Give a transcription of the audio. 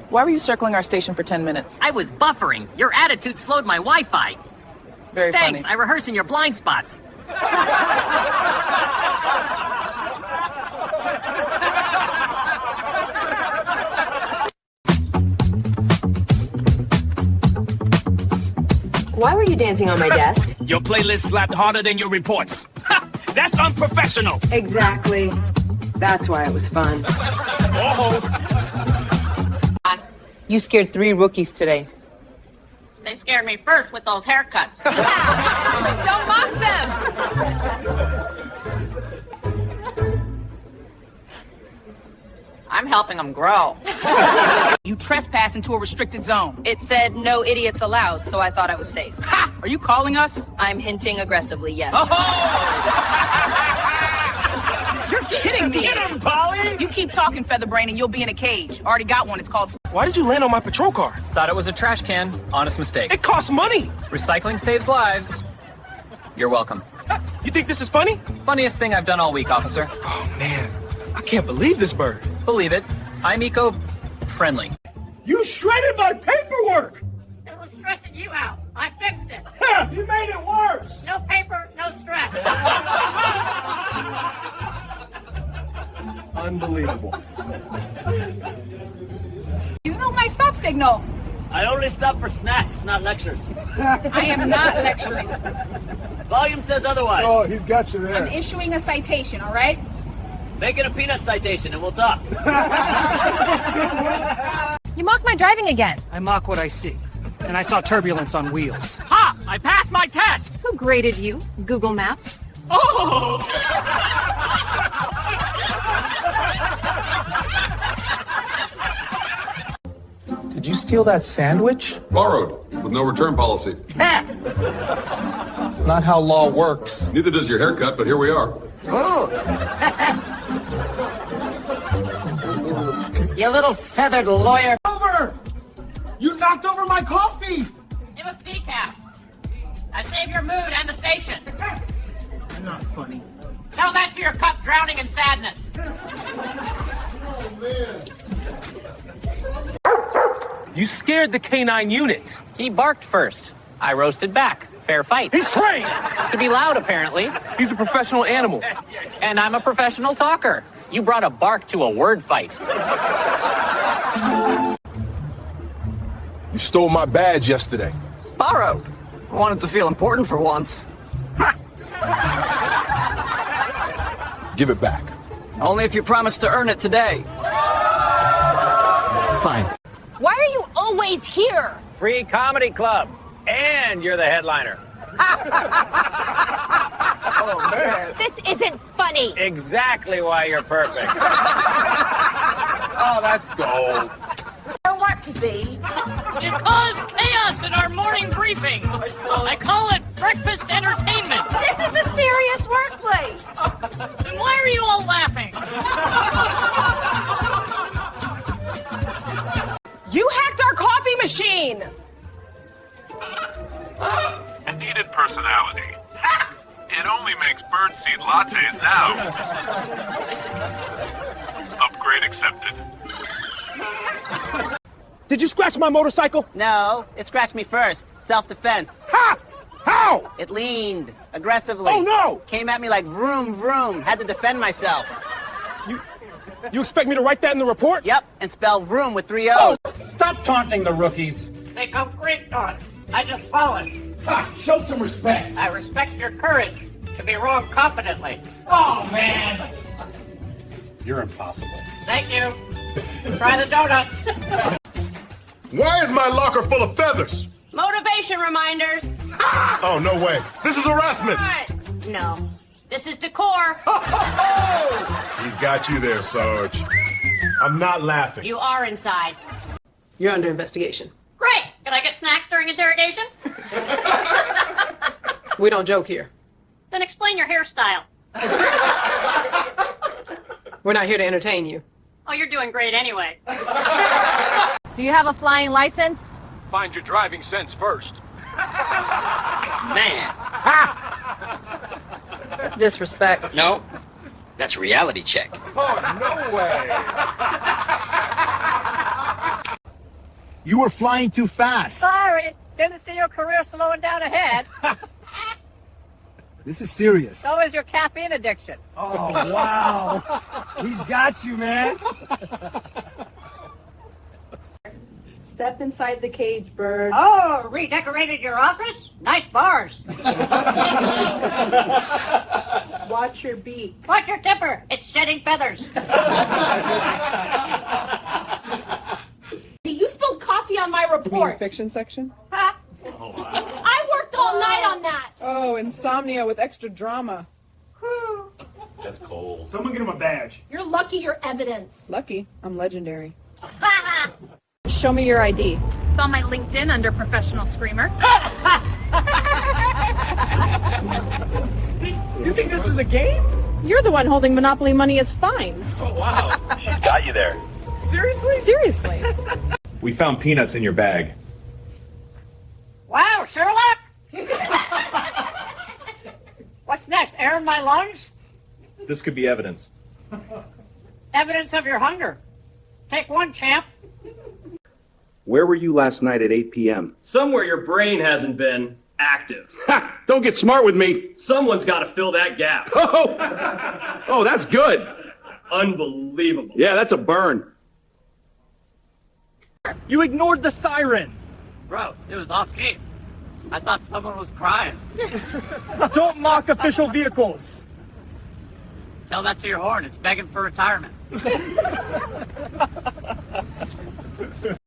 Why were you circling our station for 10 minutes? I was buffering. Your attitude slowed my Wi-Fi. Very Thanks, funny. I rehearse in your blind spots. Why were you dancing on my desk? Your playlist slapped harder than your reports. Ha! That's unprofessional. Exactly. That's why it was fun. Oh. You scared 3 rookies today. They scared me first with those haircuts. Don't mock them! I'm helping them grow. You trespass into a restricted zone. It said no idiots allowed, so I thought I was safe. Ha! Are you calling us? I'm hinting aggressively, yes. You're kidding me. Get him, Polly! You keep talking, Featherbrain, and you'll be in a cage. Already got one. It's called... Why did you land on my patrol car? Thought it was a trash can. Honest mistake. It costs money. Recycling saves lives. You're welcome. You think this is funny? Funniest thing I've done all week, officer. Oh, man. I can't believe this bird. Believe it. I'm eco-friendly. You shredded my paperwork! It was stressing you out. I fixed it. Ha! You made it worse! No paper, no stress. Unbelievable. You know my stop signal. I only stop for snacks, not lectures. I am not lecturing. Volume says otherwise. Oh, he's got you there. I'm issuing a citation, all right? Make it a peanut citation and we'll talk. You mocked my driving again. I mock what I see. And I saw turbulence on wheels. Ha! I passed my test! Who graded you? Google Maps? Oh! Did you steal that sandwich? Borrowed, with no return policy. It's not how law works. Neither does your haircut, but here we are. Ooh. You little feathered lawyer. Over! You knocked over my coffee! It was decaf. I saved your mood and the station. You're not funny. Tell that to your cup drowning in sadness. Oh, man. You scared the K9 unit. He barked first. I roasted back. Fair fight. He's trained! To be loud, apparently. He's a professional animal. And I'm a professional talker. You brought a bark to a word fight. You stole my badge yesterday. Parrot. I wanted to feel important for once. Give it back. Only if you promise to earn it today. Fine. Why are you always here? Free comedy club. And you're the headliner. Oh, man. This isn't funny. Exactly why you're perfect. Oh, that's gold. I want to be. It caused chaos in our morning briefing. I call it breakfast entertainment. This is a serious workplace. Then why are you all laughing? You hacked our coffee machine! I needed personality. It only makes birdseed lattes now. Upgrade accepted. Did you scratch my motorcycle? No, it scratched me first. Self-defense. Ha! How? It leaned aggressively. Oh, no! Came at me like vroom, vroom. Had to defend myself. You expect me to write that in the report? Yep, and spell vroom with 3 O's. Stop taunting the rookies. They go great on. I just followed. Ha! Show some respect. I respect your courage to be wrong confidently. Oh, man. You're impossible. Thank you. Try the donut. Why is my locker full of feathers? Motivation reminders. Oh, no way. This is harassment. No. This is decor. He's got you there, Sarge. I'm not laughing. You are inside. You're under investigation. Great. Can I get snacks during interrogation? We don't joke here. Then explain your hairstyle. We're not here to entertain you. Oh, you're doing great anyway. Do you have a flying license? Find your driving sense first. Man. That's disrespect. No. That's reality check. Oh, no way. You were flying too fast. Sorry, didn't see your career slowing down ahead. This is serious. So is your caffeine addiction. Oh, wow. He's got you, man. Step inside the cage, Bird. Oh, redecorated your office? Nice bars. Watch your beak. Watch your temper. It's shedding feathers. You spilled coffee on my report. Fiction section? Huh? I worked all night on that. Oh, insomnia with extra drama. That's cold. Someone get him a badge. You're lucky you're evidence. Lucky, I'm legendary. Show me your ID. It's on my LinkedIn under professional screamer. You think this is a game? You're the one holding Monopoly money as fines. Oh, wow. She's got you there. Seriously? Seriously. We found peanuts in your bag. Wow, Sherlock. What's next? Air in my lungs? This could be evidence. Evidence of your hunger. Take one, champ. Where were you last night at 8 p.m.? Somewhere your brain hasn't been active. Ha! Don't get smart with me. Someone's got to fill that gap. Oh, that's good. Unbelievable. Yeah, that's a burn. You ignored the siren. Bro, it was off key. I thought someone was crying. Don't mock official vehicles. Tell that to your horn. It's begging for retirement.